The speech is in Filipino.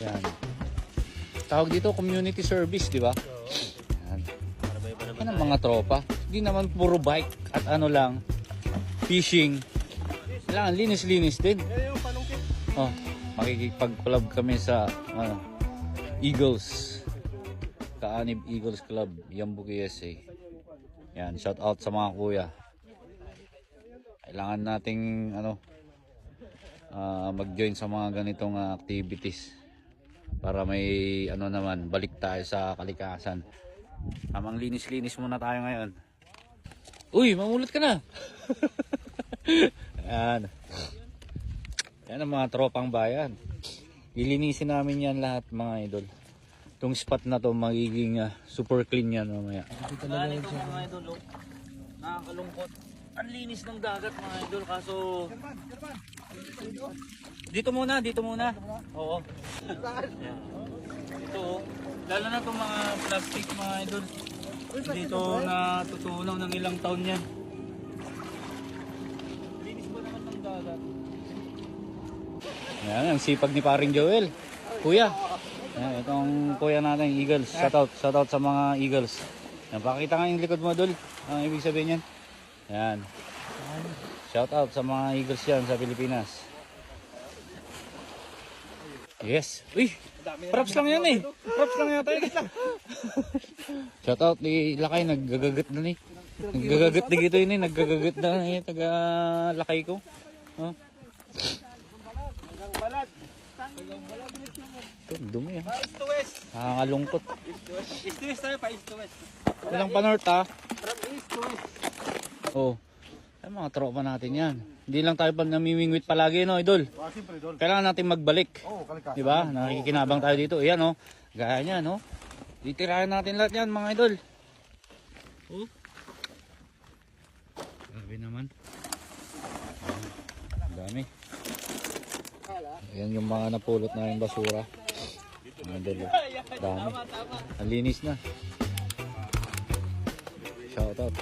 Yan. Tawag dito community service, di ba? Yan. Yan ang mga tropa. Hindi naman puro bike at ano lang, fishing. Kailangan linis-linis din. Oh, makikipag-collab kami sa Eagles. Kaanib Eagles Club, Yambu KSA. Yan, shout out sa mga kuya. Kailangan nating mag-join sa mga ganitong activities para may naman balik tayo sa kalikasan. Tamang linis-linis muna tayo ngayon. Uy, mamulot ka na. Yan. Yan ang mga tropang bayan. Ilinisin namin yan lahat mga idol. Itong spot na to magiging super clean yan mamaya. Ano ito mga idol, nakakalungkot. Ang linis ng dagat mga idol, kaso dito muna. Oo. Ito lalo na itong mga plastic mga idol. Dito na tutunaw ng ilang taon yan. Linis ba naman ng dagat? Yan, ang sipag ni paring Joel. Kuya. Yan, itong kuya natin, Eagles. Shout out sa mga Eagles. Yan, pakita nga yung likod mo, Dol. Ang ibig sabihin yan. Yan. Shout out sa mga Eagles yan sa Pilipinas. Yes. Uy, props lang yan eh. Props lang yata yun. Shout out ni Lakay, naggagagat na eh. Naggagagat na gito yun eh. Naggagagat na eh. Taga Lakay ko. Oh. Ito, dumi ah. East to west. Nakakalungkot. East to west tayo pa, east to west. Walang pa north ah. From east to west. Oh. Ay, mga tropa natin yan. Hindi lang tayo pag namimingwit palagi, no, idol? Siyempre, idol. Kailangan natin magbalik. Oo, kalikasan. Diba? Nakikinabang tayo dito. Ayan, oh. Gaya niya, no? Titirahin natin lahat yan, mga idol. Oh. Grabe naman. Ang dami. Ayan yung mga napulot na yung basura. Mga idol, oh. Dami. Ang linis na. Shout out.